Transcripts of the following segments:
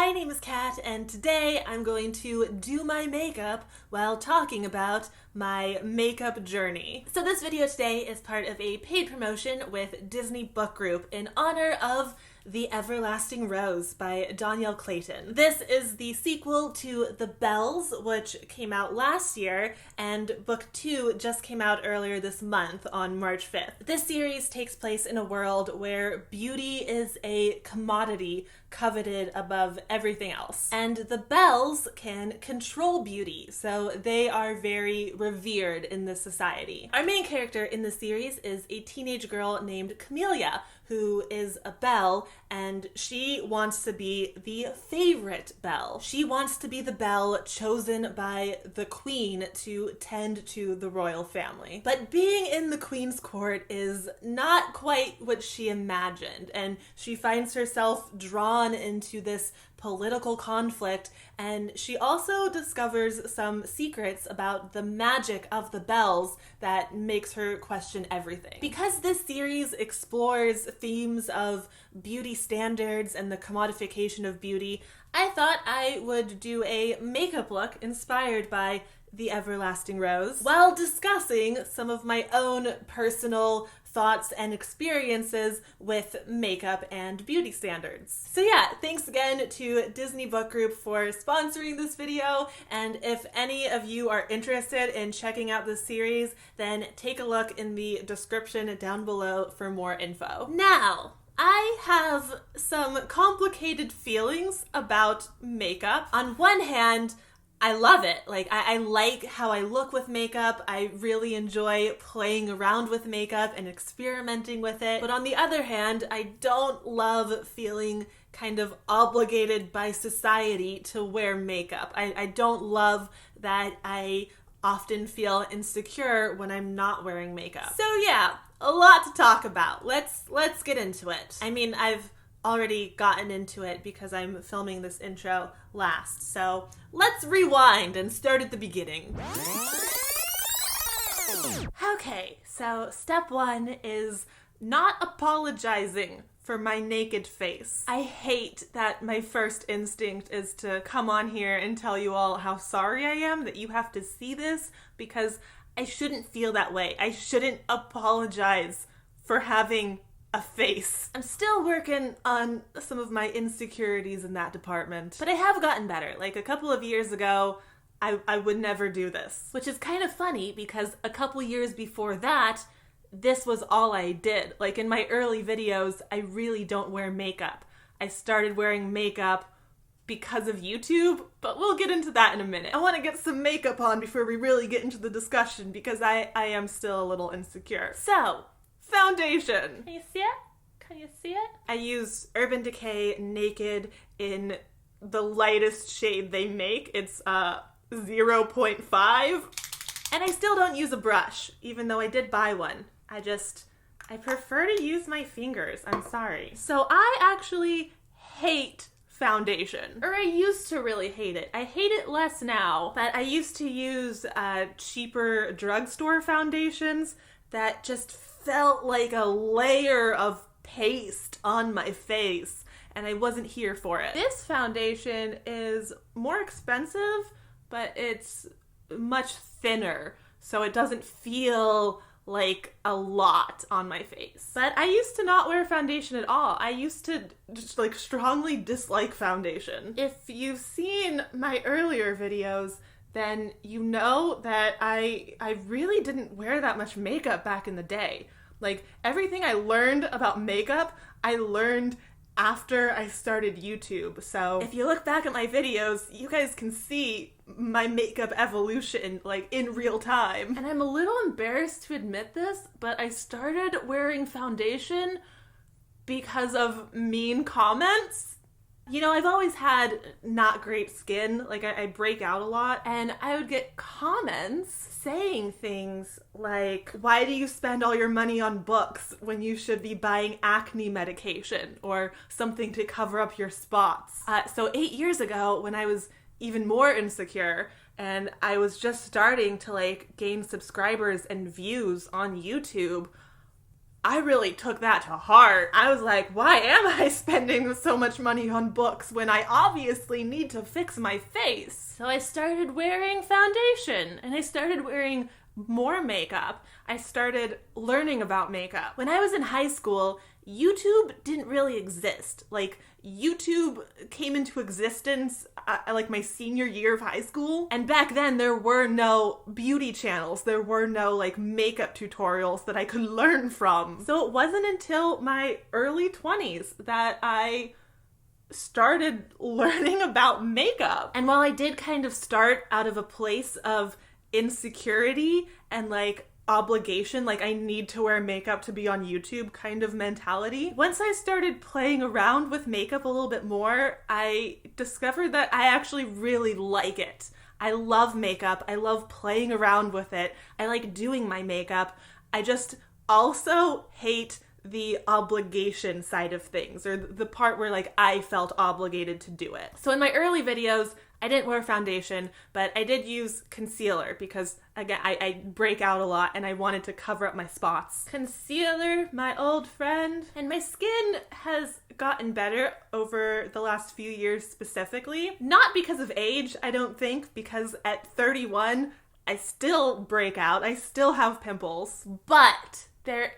My name is Kat, and today I'm going to do my makeup while talking about my makeup journey. So this video today is part of a paid promotion with Disney Book Group in honor of The Everlasting Rose by Danielle Clayton. This is the sequel to The Bells, which came out last year, and book 2 just came out earlier this month on March 5th. This series takes place in a world where beauty is a commodity coveted above everything else. And the bells can control beauty, so they are very revered in this society. Our main character in the series is a teenage girl named Camellia, who is a belle, and she wants to be the favorite belle. She wants to be the belle chosen by the queen to tend to the royal family. But being in the queen's court is not quite what she imagined, and she finds herself drawn into this political conflict, and she also discovers some secrets about the magic of the bells that makes her question everything. Because this series explores themes of beauty standards and the commodification of beauty, I thought I would do a makeup look inspired by The Everlasting Rose while discussing some of my own personal thoughts and experiences with makeup and beauty standards. So yeah, thanks again to Disney Book Group for sponsoring this video, and if any of you are interested in checking out this series, then take a look in the description down below for more info. Now, I have some complicated feelings about makeup. On one hand, I love it. I like how I look with makeup. I really enjoy playing around with makeup and experimenting with it. But on the other hand, I don't love feeling kind of obligated by society to wear makeup. I don't love that I often feel insecure when I'm not wearing makeup. So yeah, a lot to talk about. Let's get into it. I mean, I've already gotten into it because I'm filming this intro last. So let's rewind and start at the beginning. Okay, so step 1 is not apologizing for my naked face. I hate that my first instinct is to come on here and tell you all how sorry I am that you have to see this, because I shouldn't feel that way. I shouldn't apologize for having a face. I'm still working on some of my insecurities in that department, but I have gotten better. Like a couple of years ago, I would never do this, which is kind of funny because a couple years before that, this was all I did. Like in my early videos, I really don't wear makeup. I started wearing makeup because of YouTube, but we'll get into that in a minute. I want to get some makeup on before we really get into the discussion because I am still a little insecure. So, foundation. Can you see it? Can you see it? I use Urban Decay Naked in the lightest shade they make. It's 0.5. And I still don't use a brush, even though I did buy one. I prefer to use my fingers. I'm sorry. So I actually hate foundation. Or I used to really hate it. I hate it less now, but I used to use cheaper drugstore foundations that just felt like a layer of paste on my face, and I wasn't here for it. This foundation is more expensive, but it's much thinner, so it doesn't feel like a lot on my face. But I used to not wear foundation at all. I used to just strongly dislike foundation. If you've seen my earlier videos, then you know that I really didn't wear that much makeup back in the day. Like, everything I learned about makeup, I learned after I started YouTube. So if you look back at my videos, you guys can see my makeup evolution, in real time. And I'm a little embarrassed to admit this, but I started wearing foundation because of mean comments. You know, I've always had not great skin. I break out a lot, and I would get comments saying things like, why do you spend all your money on books when you should be buying acne medication or something to cover up your spots? So 8 years ago, when I was even more insecure and I was just starting to gain subscribers and views on YouTube, I really took that to heart. I was like, why am I spending so much money on books when I obviously need to fix my face? So I started wearing foundation, and I started wearing more makeup. I started learning about makeup. When I was in high school, YouTube didn't really exist. Like, YouTube came into existence like my senior year of high school. And back then there were no beauty channels. There were no like makeup tutorials that I could learn from. So it wasn't until my early 20s that I started learning about makeup. And while I did kind of start out of a place of insecurity and like obligation, like I need to wear makeup to be on YouTube kind of mentality, once I started playing around with makeup a little bit more, I discovered that I actually really like it. I love makeup. I love playing around with it. I like doing my makeup. I just also hate the obligation side of things, or the part where like I felt obligated to do it. So in my early videos, I didn't wear foundation, but I did use concealer because, again, I break out a lot and I wanted to cover up my spots. Concealer, my old friend. And my skin has gotten better over the last few years specifically. Not because of age, I don't think, because at 31, I still break out. I still have pimples. But there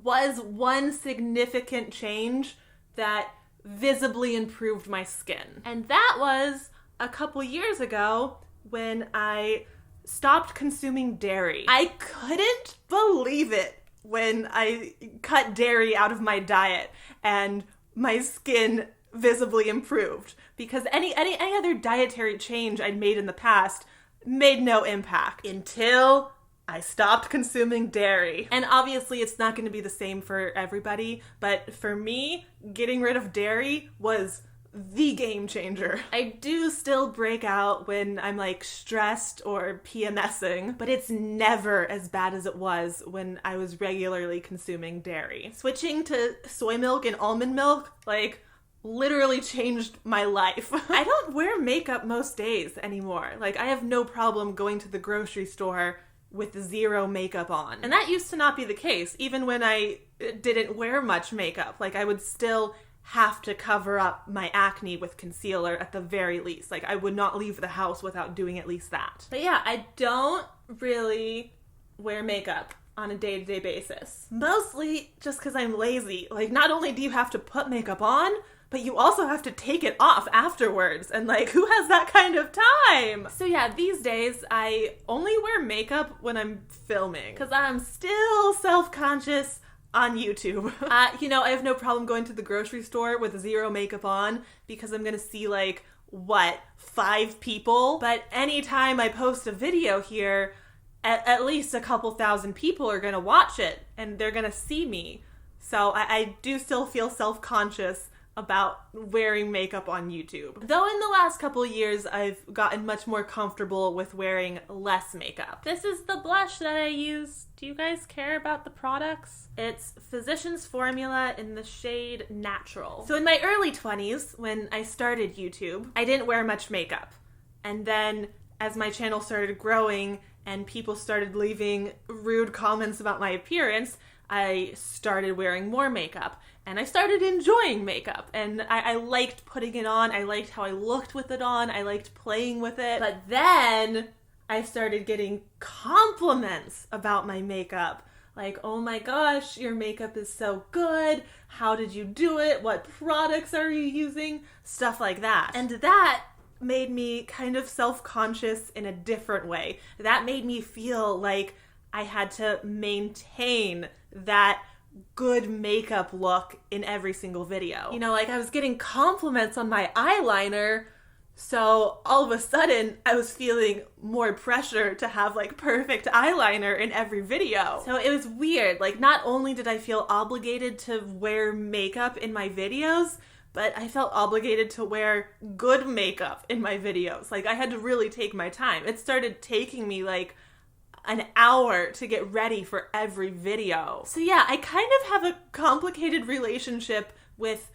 was one significant change that visibly improved my skin. And that was a couple years ago when I stopped consuming dairy. I couldn't believe it when I cut dairy out of my diet and my skin visibly improved, because any other dietary change I'd made in the past made no impact until I stopped consuming dairy. And obviously it's not going to be the same for everybody, but for me, getting rid of dairy was the game changer. I do still break out when I'm like stressed or PMSing, but it's never as bad as it was when I was regularly consuming dairy. Switching to soy milk and almond milk, like, literally changed my life. I don't wear makeup most days anymore. Like, I have no problem going to the grocery store with zero makeup on. And that used to not be the case. Even when I didn't wear much makeup, like, I would still have to cover up my acne with concealer at the very least. Like, I would not leave the house without doing at least that. But yeah, I don't really wear makeup on a day-to-day basis. Mostly just because I'm lazy. Like, not only do you have to put makeup on, but you also have to take it off afterwards. And like, who has that kind of time? So yeah, these days I only wear makeup when I'm filming, because I'm still self-conscious on YouTube. You know, I have no problem going to the grocery store with zero makeup on because I'm gonna see like, what, 5 people? But anytime I post a video here, at least a couple thousand people are gonna watch it and they're gonna see me. So I do still feel self-conscious about wearing makeup on YouTube. Though in the last couple years, I've gotten much more comfortable with wearing less makeup. This is the blush that I use. Do you guys care about the products? It's Physicians Formula in the shade Natural. So in my early 20s, when I started YouTube, I didn't wear much makeup. And then as my channel started growing and people started leaving rude comments about my appearance, I started wearing more makeup. And I started enjoying makeup, and I liked putting it on. I liked how I looked with it on. I liked playing with it. But then I started getting compliments about my makeup. Like, oh my gosh, your makeup is so good. How did you do it? What products are you using? Stuff like that. And that made me kind of self-conscious in a different way. That made me feel like I had to maintain that good makeup look in every single video. You know, like, I was getting compliments on my eyeliner, so all of a sudden I was feeling more pressure to have like perfect eyeliner in every video. So it was weird. Like, not only did I feel obligated to wear makeup in my videos, but I felt obligated to wear good makeup in my videos. Like, I had to really take my time. It started taking me like an hour to get ready for every video. So yeah, I kind of have a complicated relationship with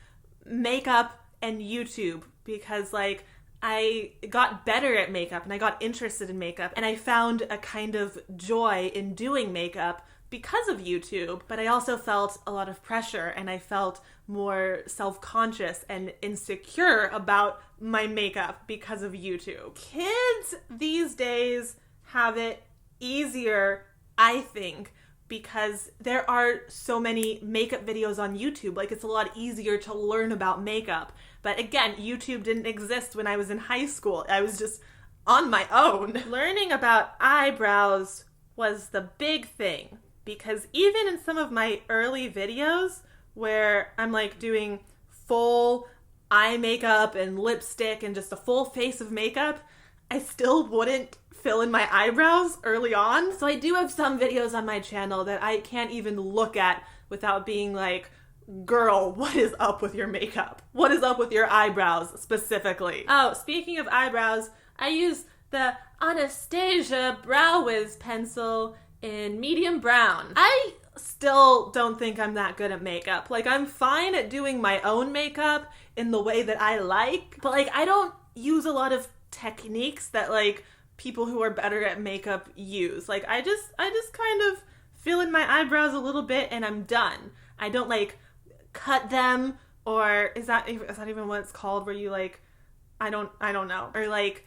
makeup and YouTube because like, I got better at makeup and I got interested in makeup and I found a kind of joy in doing makeup because of YouTube, but I also felt a lot of pressure and I felt more self-conscious and insecure about my makeup because of YouTube. Kids these days have it easier, I think, because there are so many makeup videos on YouTube. Like, it's a lot easier to learn about makeup. But again, YouTube didn't exist when I was in high school. I was just on my own. Learning about eyebrows was the big thing, because even in some of my early videos where I'm like doing full eye makeup and lipstick and just a full face of makeup, I still wouldn't fill in my eyebrows early on. So I do have some videos on my channel that I can't even look at without being like, girl, what is up with your makeup? What is up with your eyebrows specifically? Oh, speaking of eyebrows, I use the Anastasia Brow Wiz pencil in medium brown. I still don't think I'm that good at makeup. Like, I'm fine at doing my own makeup in the way that I like, but like, I don't use a lot of techniques that like people who are better at makeup use. Like, I just kind of fill in my eyebrows a little bit and I'm done. I don't like cut them, or is that even what it's called, where you like, I don't know. Or like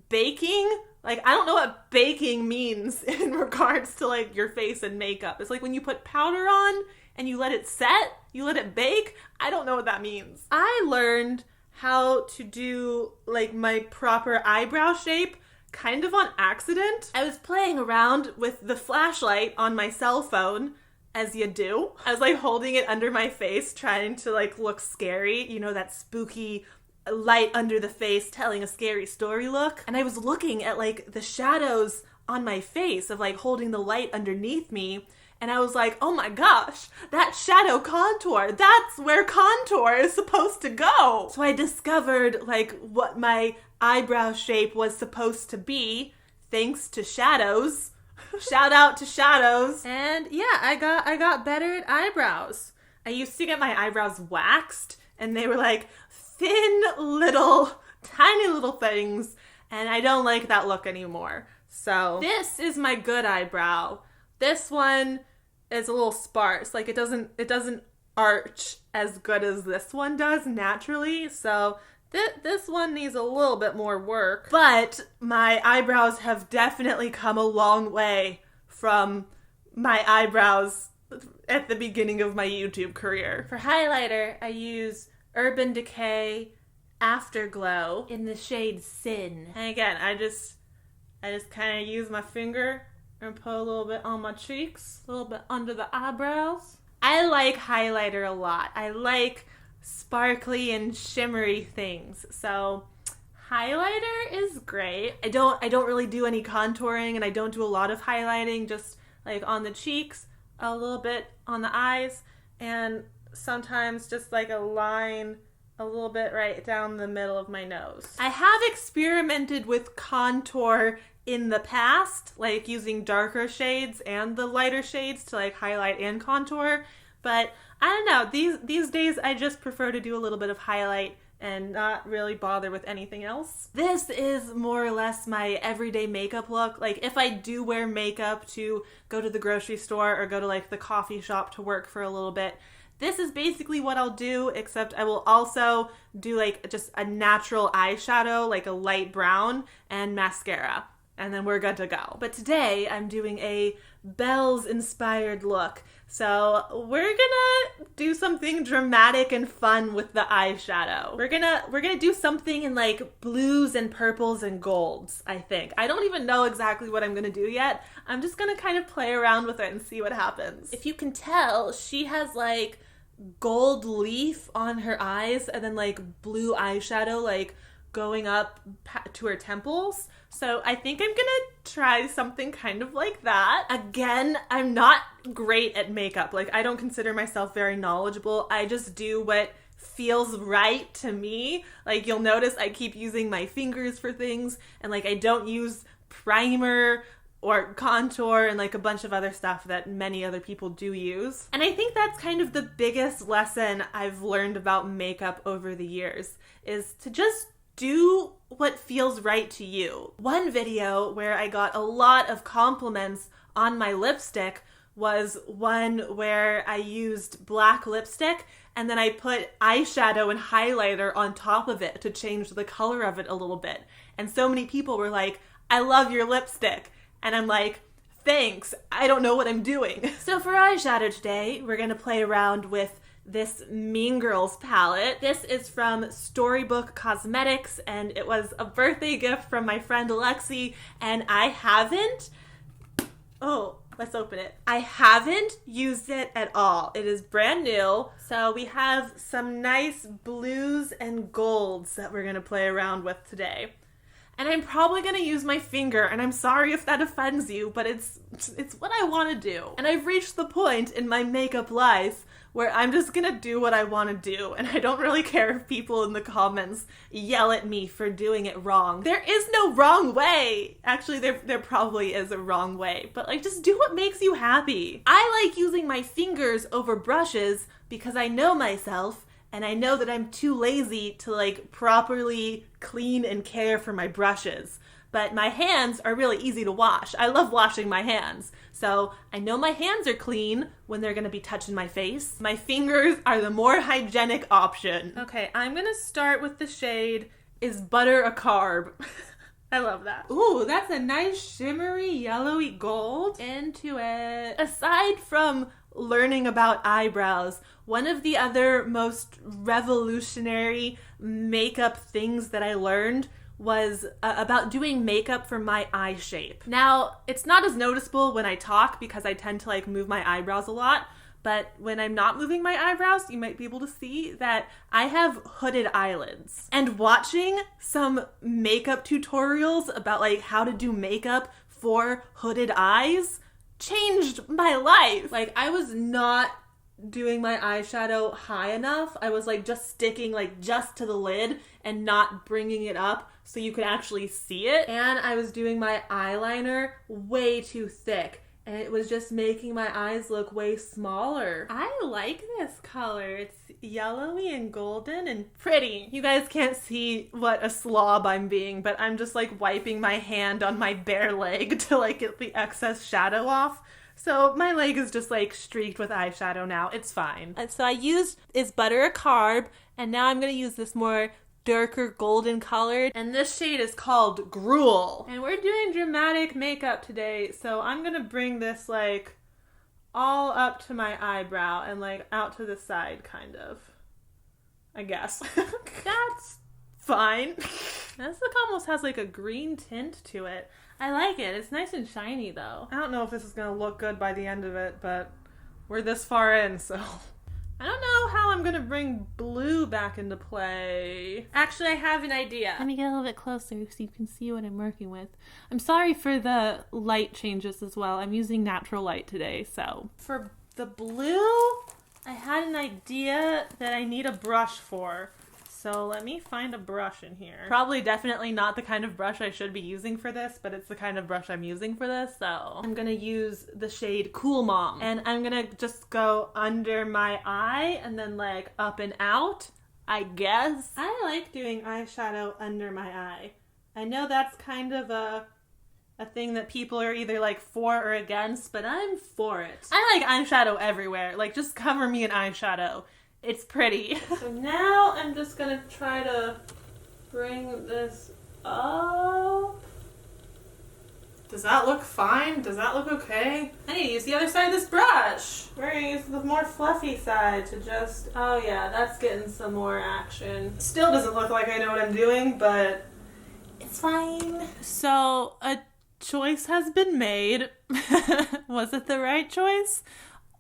baking. Like, I don't know what baking means in regards to like your face and makeup. It's like when you put powder on and you let it set, you let it bake. I don't know what that means. I learned how to do like my proper eyebrow shape kind of on accident. I was playing around with the flashlight on my cell phone, as you do. I was like holding it under my face, trying to like look scary, you know, that spooky light under the face telling a scary story look. And I was looking at like the shadows on my face of like holding the light underneath me, and I was like, oh my gosh, that shadow contour, that's where contour is supposed to go. So I discovered like what my eyebrow shape was supposed to be thanks to shadows. Shout out to shadows. And yeah, I got better at eyebrows. I used to get my eyebrows waxed, and they were like thin little, tiny little things, and I don't like that look anymore. So this is my good eyebrow. This one is a little sparse. Like, it doesn't arch as good as this one does naturally. So this one needs a little bit more work. But my eyebrows have definitely come a long way from my eyebrows at the beginning of my YouTube career. For highlighter, I use Urban Decay Afterglow in the shade Sin. And again, I just kind of use my finger and put a little bit on my cheeks, a little bit under the eyebrows. I like highlighter a lot. I like sparkly and shimmery things. So highlighter is great. I don't really do any contouring, and I don't do a lot of highlighting, just like on the cheeks, a little bit on the eyes, and sometimes just like a line a little bit right down the middle of my nose. I have experimented with contour in the past, like using darker shades and the lighter shades to like highlight and contour, but I don't know, these days I just prefer to do a little bit of highlight and not really bother with anything else. This is more or less my everyday makeup look. Like, if I do wear makeup to go to the grocery store or go to like the coffee shop to work for a little bit, this is basically what I'll do, except I will also do like just a natural eyeshadow, like a light brown, and mascara. And then we're good to go. But today I'm doing a Belle's inspired look. So we're gonna do something dramatic and fun with the eyeshadow. We're gonna do something in like blues and purples and golds, I think. I don't even know exactly what I'm gonna do yet. I'm just gonna kind of play around with it and see what happens. If you can tell, she has like gold leaf on her eyes and then like blue eyeshadow like going up to her temples. So I think I'm gonna try something kind of like that. Again, I'm not great at makeup. Like, I don't consider myself very knowledgeable. I just do what feels right to me. Like, you'll notice I keep using my fingers for things, and like I don't use primer or contour and like a bunch of other stuff that many other people do use. And I think that's kind of the biggest lesson I've learned about makeup over the years, is to just do what feels right to you. One video where I got a lot of compliments on my lipstick was one where I used black lipstick and then I put eyeshadow and highlighter on top of it to change the color of it a little bit. And so many people were like, I love your lipstick. And I'm like, thanks, I don't know what I'm doing. So for eyeshadow today, we're gonna play around with this Mean Girls palette. This is from Storybook Cosmetics, and it was a birthday gift from my friend Lexi, and I haven't, let's open it. I haven't used it at all. It is brand new. So we have some nice blues and golds that we're gonna play around with today. And I'm probably gonna use my finger, and I'm sorry if that offends you, but it's what I wanna do. And I've reached the point in my makeup life where I'm just gonna do what I wanna do, and I don't really care if people in the comments yell at me for doing it wrong. There is no wrong way! Actually, there probably is a wrong way, but like, just do what makes you happy. I like using my fingers over brushes because I know myself, and I know that I'm too lazy to like properly clean and care for my brushes. But my hands are really easy to wash. I love washing my hands. So I know my hands are clean when they're gonna be touching my face. My fingers are the more hygienic option. Okay, I'm gonna start with the shade Is Butter a Carb? I love that. Ooh, that's a nice shimmery yellowy gold. Into it. Aside from learning about eyebrows, one of the other most revolutionary makeup things that I learned was about doing makeup for my eye shape. Now, it's not as noticeable when I talk because I tend to like move my eyebrows a lot, but when I'm not moving my eyebrows, you might be able to see that I have hooded eyelids. And watching some makeup tutorials about like how to do makeup for hooded eyes changed my life. Like, I was not doing my eyeshadow high enough. I was like just sticking like just to the lid and not bringing it up so you could actually see it. And I was doing my eyeliner way too thick, and it was just making my eyes look way smaller. I like this color. It's yellowy and golden and pretty. You guys can't see what a slob I'm being, but I'm just like wiping my hand on my bare leg to like get the excess shadow off. So my leg is just like streaked with eyeshadow now. It's fine. And so I used Is Butter a Carb, and now I'm gonna use this more darker golden color, and this shade is called Grool. And we're doing dramatic makeup today, so I'm gonna bring this like all up to my eyebrow and like out to the side, kind of, I guess. That's fine. This look almost has like a green tint to it. I like it. It's nice and shiny though. I don't know if this is gonna look good by the end of it, but we're this far in, so I don't know how I'm gonna bring blue back into play. Actually, I have an idea. Let me get a little bit closer so you can see what I'm working with. I'm sorry for the light changes as well. I'm using natural light today, so. For the blue, I had an idea that I need a brush for. So let me find a brush in here. Probably definitely not the kind of brush I should be using for this, but it's the kind of brush I'm using for this, so. I'm gonna use the shade Cool Mom, and I'm gonna just go under my eye and then like up and out, I guess. I like doing eyeshadow under my eye. I know that's kind of a thing that people are either like for or against, but I'm for it. I like eyeshadow everywhere. Like, just cover me in eyeshadow. It's pretty. So now I'm just gonna try to bring this up. Does that look fine? Does that look okay? I need to use the other side of this brush. We're gonna use the more fluffy side to just, oh yeah, that's getting some more action. Still doesn't look like I know what I'm doing, but it's fine. So a choice has been made. Was it the right choice?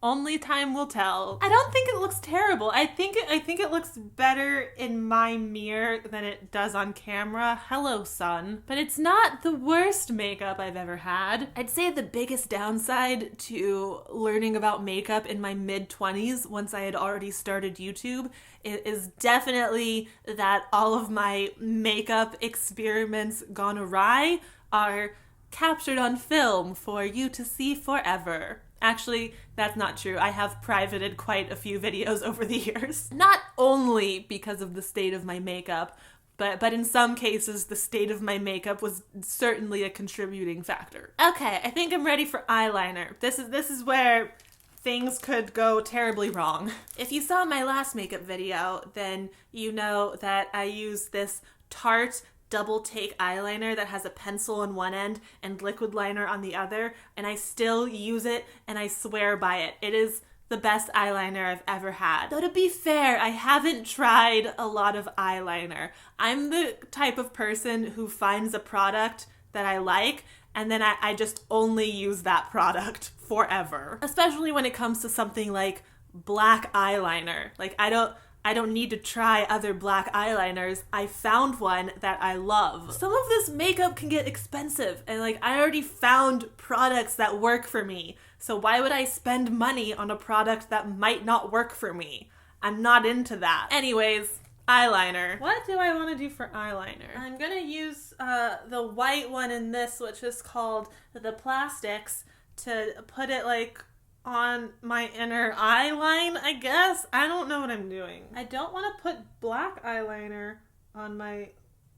Only time will tell. I don't think it looks terrible. I think it looks better in my mirror than it does on camera. Hello, sun. But it's not the worst makeup I've ever had. I'd say the biggest downside to learning about makeup in my mid-20s, once I had already started YouTube, is definitely that all of my makeup experiments gone awry are captured on film for you to see forever. Actually, that's not true. I have privated quite a few videos over the years. Not only because of the state of my makeup, But in some cases, the state of my makeup was certainly a contributing factor. Okay, I think I'm ready for eyeliner. This is where things could go terribly wrong. If you saw my last makeup video, then you know that I use this Tarte double take eyeliner that has a pencil on one end and liquid liner on the other, and I still use it and I swear by it. It is the best eyeliner I've ever had. Though to be fair, I haven't tried a lot of eyeliner. I'm the type of person who finds a product that I like and then I just only use that product forever. Especially when it comes to something like black eyeliner. Like I don't need to try other black eyeliners. I found one that I love. Some of this makeup can get expensive and like I already found products that work for me. So why would I spend money on a product that might not work for me? I'm not into that. Anyways, eyeliner. What do I want to do for eyeliner? I'm gonna use the white one in this, which is called the Plastics, to put it like on my inner eye line, I guess. I don't know what I'm doing. I don't want to put black eyeliner on my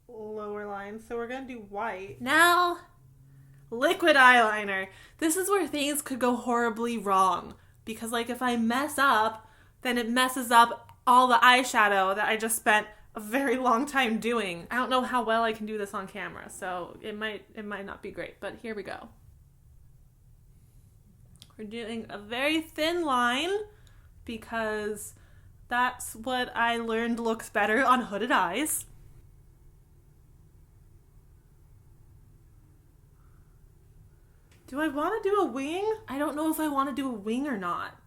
lower line, so we're gonna do white. Now, liquid eyeliner. This is where things could go horribly wrong, because like if I mess up, then it messes up all the eyeshadow that I just spent a very long time doing. I don't know how well I can do this on camera, so it might not be great, but here we go. We're doing a very thin line because that's what I learned looks better on hooded eyes. Do I want to do a wing? I don't know if I want to do a wing or not.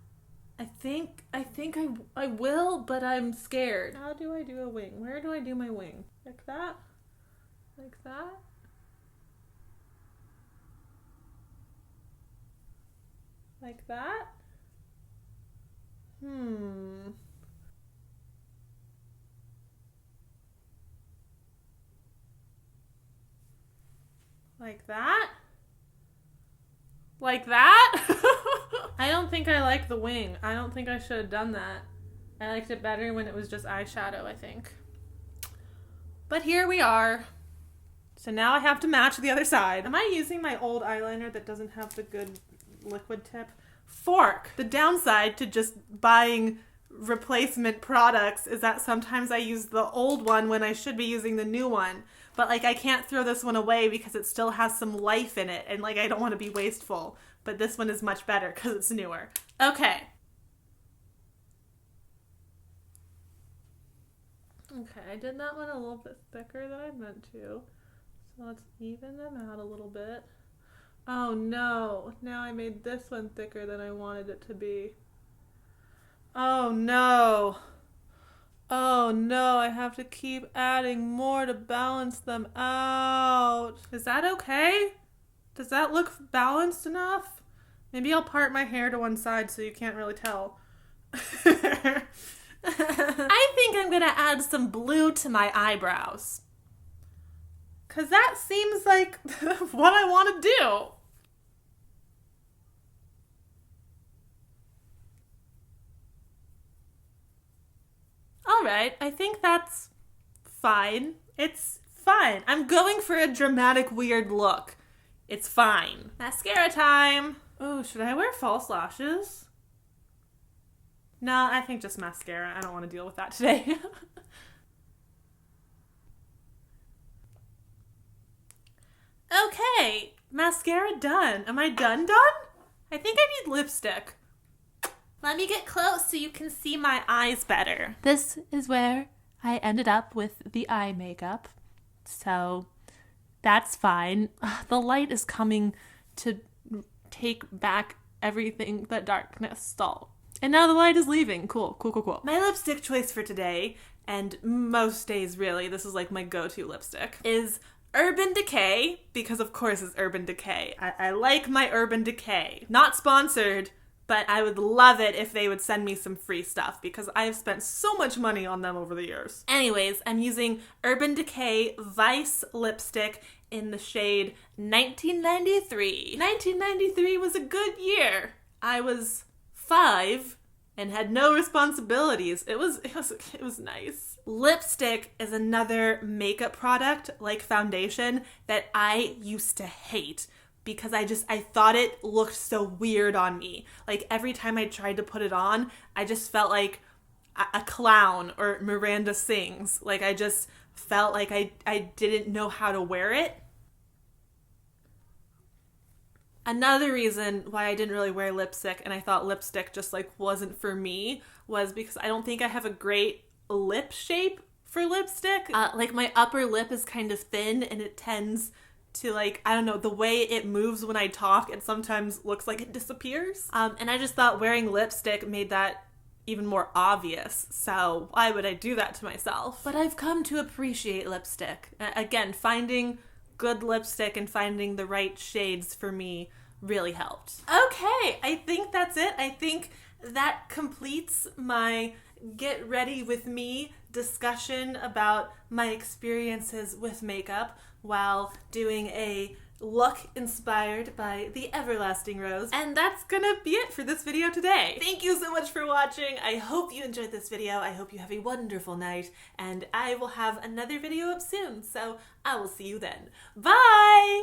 I think I will, but I'm scared. How do I do a wing? Where do I do my wing? Like that? Like that? Like that? Like that? Like that? I don't think I like the wing. I don't think I should have done that. I liked it better when it was just eyeshadow, I think. But here we are. So now I have to match the other side. Am I using my old eyeliner that doesn't have the good liquid tip? Fork! The downside to just buying replacement products is that sometimes I use the old one when I should be using the new one. But like I can't throw this one away because it still has some life in it and like I don't want to be wasteful. But this one is much better because it's newer. Okay. Okay, I did that one a little bit thicker than I meant to. So let's even them out a little bit. Oh no, now I made this one thicker than I wanted it to be. Oh no. Oh no, I have to keep adding more to balance them out. Is that okay? Does that look balanced enough? Maybe I'll part my hair to one side so you can't really tell. I think I'm gonna add some blue to my eyebrows. 'Cause that seems like what I want to do. Alright, I think that's fine. It's fine. I'm going for a dramatic, weird look. It's fine. Mascara time. Oh, should I wear false lashes? No, I think just mascara. I don't want to deal with that today. Okay, mascara done. Am I done? I think I need lipstick. Let me get close so you can see my eyes better. This is where I ended up with the eye makeup. So that's fine. The light is coming to take back everything that darkness stole. And now the light is leaving. Cool. My lipstick choice for today, and most days really, this is like my go-to lipstick, is Urban Decay, because of course it's Urban Decay. I like my Urban Decay. Not sponsored, but I would love it if they would send me some free stuff because I've spent so much money on them over the years. Anyways, I'm using Urban Decay Vice lipstick in the shade 1993. 1993 was a good year. I was 5 and had no responsibilities. It was nice. Lipstick is another makeup product like foundation that I used to hate because I thought it looked so weird on me. Like every time I tried to put it on, I just felt like a clown or Miranda Sings. Like I just felt like I didn't know how to wear it. Another reason why I didn't really wear lipstick and I thought lipstick just like wasn't for me was because I don't think I have a great lip shape for lipstick. Like my upper lip is kind of thin and it tends to like, I don't know, the way it moves when I talk, it sometimes looks like it disappears. And I just thought wearing lipstick made that even more obvious. So why would I do that to myself? But I've come to appreciate lipstick. Again, finding good lipstick and finding the right shades for me really helped. Okay, I think that's it. I think that completes my get ready with me discussion about my experiences with makeup while doing a look inspired by the Everlasting Rose. And that's gonna be it for this video today. Thank you so much for watching. I hope you enjoyed this video. I hope you have a wonderful night, and I will have another video up soon, so I will see you then. Bye!